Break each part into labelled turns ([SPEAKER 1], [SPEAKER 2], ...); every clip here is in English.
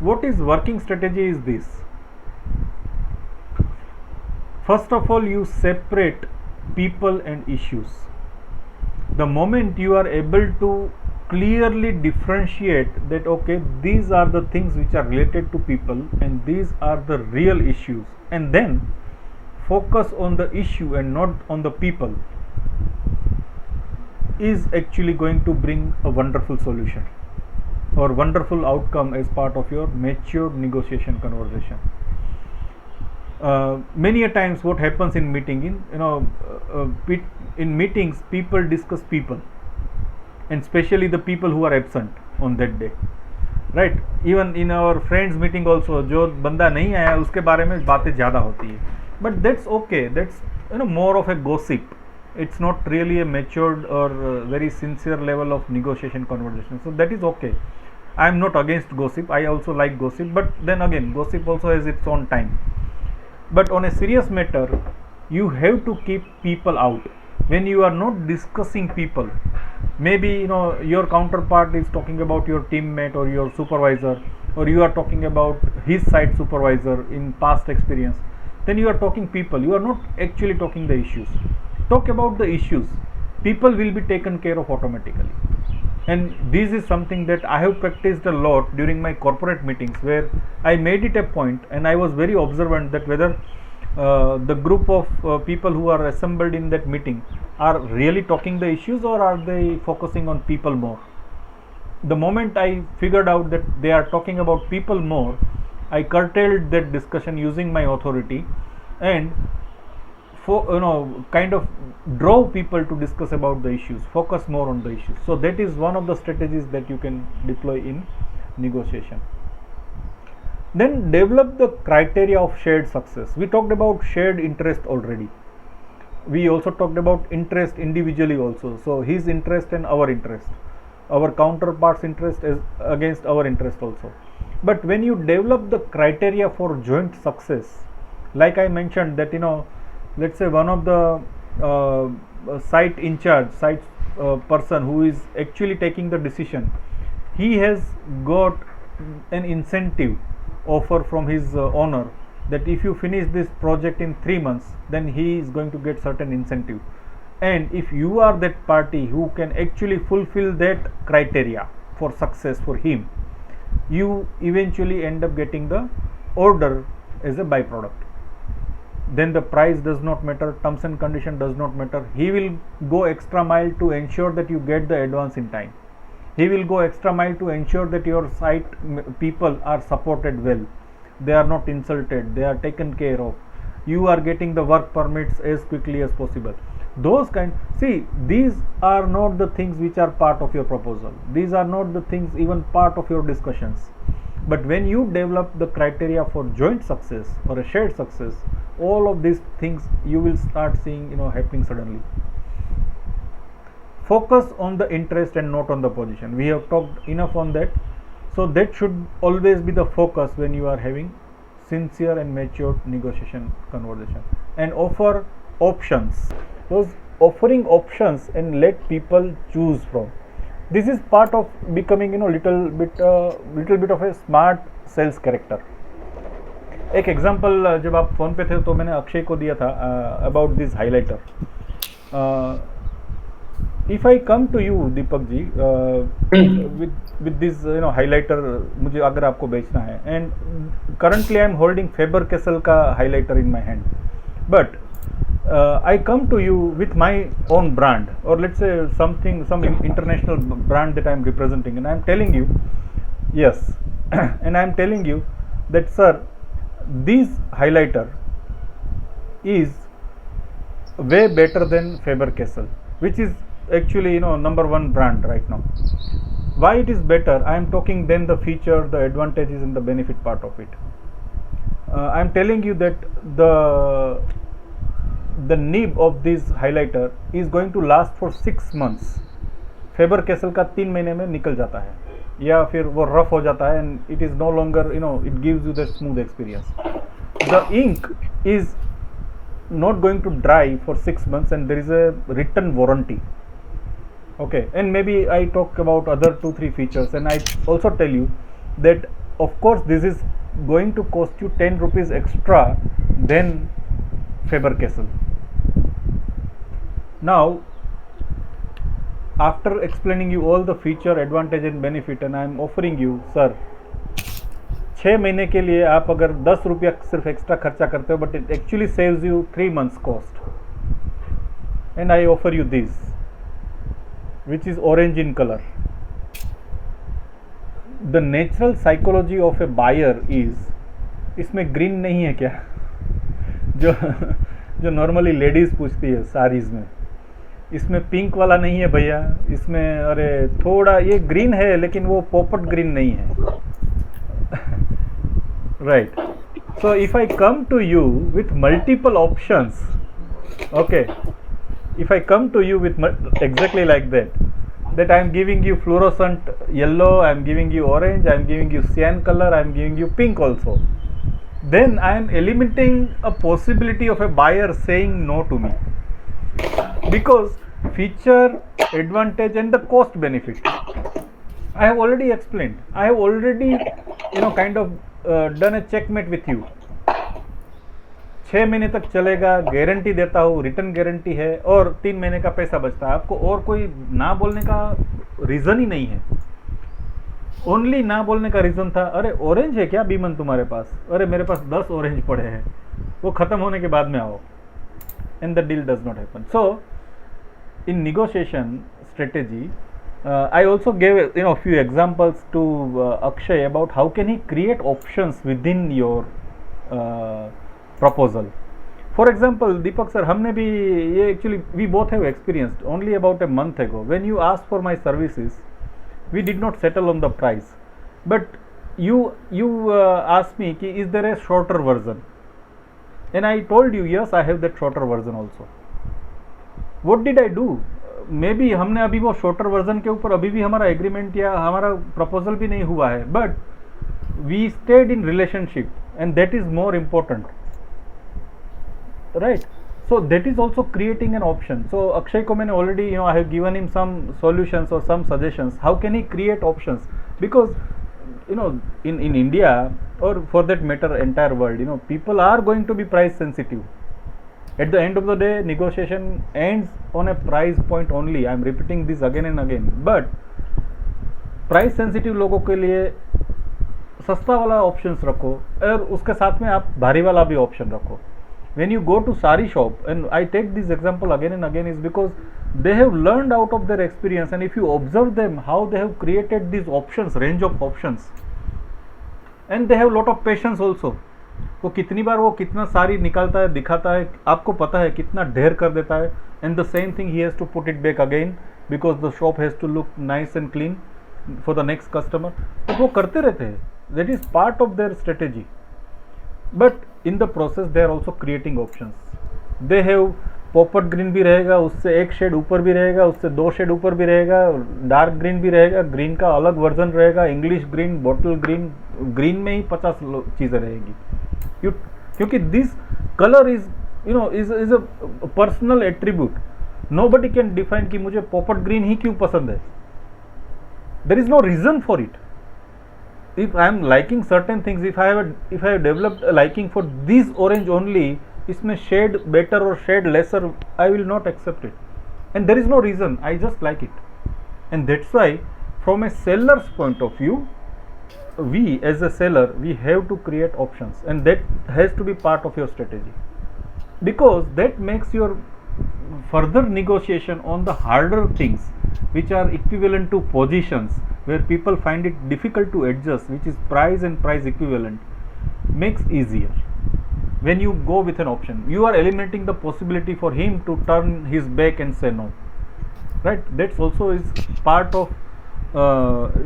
[SPEAKER 1] What is working strategy is this. First of all, you separate people and issues. The moment you are able to clearly differentiate that, okay, these are the things which are related to people and these are the real issues, and then focus on the issue and not on the people, is actually going to bring a wonderful solution or wonderful outcome as part of your matured negotiation conversation. Many a times what happens in meeting, in meetings, people discuss people, and especially the people who are absent on that day, right? Even in our friends meeting also, जो बंदा नहीं आया उसके बारे में बातें ज़्यादा होती है, but that's okay. That's more of a gossip. It's not really a matured or very sincere level of negotiation conversation, so that is okay. I am not against gossip. I also like gossip, but then again, gossip also has its own time. But on a serious matter, you have to keep people out. When you are not discussing people, maybe your counterpart is talking about your teammate or your supervisor, or you are talking about his side supervisor in past experience, then you are talking people, you are not actually talking the issues. Talk about the issues, people will be taken care of automatically. And this is something that I have practiced a lot during my corporate meetings, where I made it a point and I was very observant that whether the group of people who are assembled in that meeting are really talking the issues or are they focusing on people more. The moment I figured out that they are talking about people more, I curtailed that discussion using my authority and kind of drove people to discuss about the issues, focus more on the issues. So that is one of the strategies that you can deploy in negotiation. Then develop the criteria of shared success. We talked about shared interest already. We also talked about interest individually also. So his interest and our interest, our counterpart's interest is against our interest also. But when you develop the criteria for joint success, like I mentioned that let's say one of the site in charge, site person who is actually taking the decision, he has got an incentive offer from his owner that if you finish this project in 3 months, then he is going to get certain incentive. And if you are that party who can actually fulfill that criteria for success for him, you eventually end up getting the order as a byproduct. Then the price does not matter, terms and condition does not matter. He will go extra mile to ensure that you get the advance in time. He will go extra mile to ensure that your site people are supported well, they are not insulted, they are taken care of, you are getting the work permits as quickly as possible. Those see, these are not the things which are part of your proposal, these are not the things even part of your discussions. But when you develop the criteria for joint success or a shared success, all of these things you will start seeing happening suddenly. Focus on the interest and not on the position. We have talked enough on that. So that should always be the focus when you are having sincere and mature negotiation conversation. And offer options. Those offering options and let people choose from. This is part of becoming little bit of a smart sales character. एक example जब आप phone पे थे तो मैंने अक्षय को दिया था about this highlighter. If I come to you Deepak ji with this highlighter, मुझे अगर आपको बेचना है, and currently I am holding Faber-Castell का highlighter in my hand, but I come to you with my own brand, or let's say some international brand that I am representing, and I am telling you, yes, and I am telling you that, sir, this highlighter is way better than Faber-Castell, which is actually number one brand right now. Why it is better? I am talking then the feature, the advantages and the benefit part of it. I am telling you that the nib of this highlighter is going to last for 6 months. Faber-Castell का 3 महीने में निकल जाता है या फिर वो rough हो जाता है, and it is no longer it gives you the smooth experience. The ink is not going to dry for 6 months and there is a written warranty. Okay, and maybe I talk about other 2-3 features, and I also tell you that of course this is going to cost you 10 rupees extra than Faber-Castell. Now after explaining you all the feature, advantage and benefit, and I am offering you, sir, 6 महीने के लिए आप अगर 10 रुपया सिर्फ extra खर्चा करते हो, but it actually saves you 3 months cost, and I offer you this which is orange in colour. The natural psychology of a buyer is, इसमें ग्रीन नहीं है क्या? जो नॉर्मली लेडीज पूछती है साड़ीज में, इसमें पिंक वाला नहीं है भैया, इसमें अरे थोड़ा ये ग्रीन है लेकिन वो पोपट ग्रीन नहीं है. Right. So if I come to you with multiple options, okay, if I come to you with exactly like that I am giving you fluorescent yellow, I am giving you orange, I am giving you cyan color, I am giving you pink also, then I am eliminating a possibility of a buyer saying no to me, because feature, advantage and the cost benefit I have already explained. I have already kind of done a checkmate with you. 6 महीने तक चलेगा, guarantee देता हूँ, return guarantee है, और 3 महीने का पैसा बचता है आपको. और कोई ना बोलने का रीज़न ही नहीं है. ओनली ना बोलने का रीज़न था, अरे ऑरेंज है क्या बीमन तुम्हारे पास? अरे मेरे पास 10 ऑरेंज पड़े हैं, वो ख़त्म होने के बाद में आओ, and the deal does not happen. So in negotiation strategy, I also gave a few examples to Akshay about how can he create options within your proposal. For example, Deepak sir, हमने भी ये actually we both have experienced only about a month ago. When you asked for my services, we did not settle on the price, but you asked me कि is there a shorter version, and I told you yes, I have that shorter version also. What did I do? May be हमने अभी वो shorter version के ऊपर अभी भी हमारा agreement या हमारा प्रपोजल भी नहीं हुआ है, but we stayed in relationship and that is more important, right? So that is also creating an option. So Akshay को मैंने already I have given him some solutions और some suggestions how can he create options, because in India, or for that matter entire world, people are going to be price sensitive. At the end of the day, negotiation ends on a price point only. I am repeating this again and again. But price sensitive लोगों के लिए सस्ता वाला options रखो, और उसके साथ में आप भारी वाला भी option रखो. When you go to sari shop, and I take this example again and again, is because they have learned out of their experience, and if you observe them how they have created these options, range of options, and they have lot of patience also. वो कितनी बार वो कितना सारी निकालता है, दिखाता है, आपको पता है कितना ढेर कर देता है, and the same thing he has to put it back again because the shop has to look nice and clean for the next customer. तो वो करते रहते हैं, that is part of their strategy, but in the process they are also creating options. They have पॉपट green भी रहेगा, उससे एक शेड ऊपर भी रहेगा, उससे 2 शेड ऊपर भी रहेगा, डार्क ग्रीन भी रहेगा, ग्रीन का अलग वर्जन रहेगा, English green, bottle green, green में ही 50 चीज़ें रहेगी. क्योंकि this colour is is a personal attribute. Nobody can define कि मुझे पॉपट ग्रीन ही क्यों पसंद है. There is no reason for it. If I am liking certain things, if I have developed liking for this orange only, इसमें shade better और shade lesser, I will not accept it, and there is no reason, I just like it. And that's why from A sellers point of view, we as a seller, we have to create options, and that has to be part of your strategy, because that makes your further negotiation on the harder things which are equivalent to positions where people find it difficult to adjust, which is price and price equivalent, makes easier. When you go with an option, you are eliminating the possibility for him to turn his back and say no, right? That's also is part of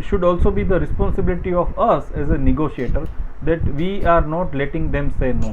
[SPEAKER 1] should also be the responsibility of us as a negotiator, that we are not letting them say no.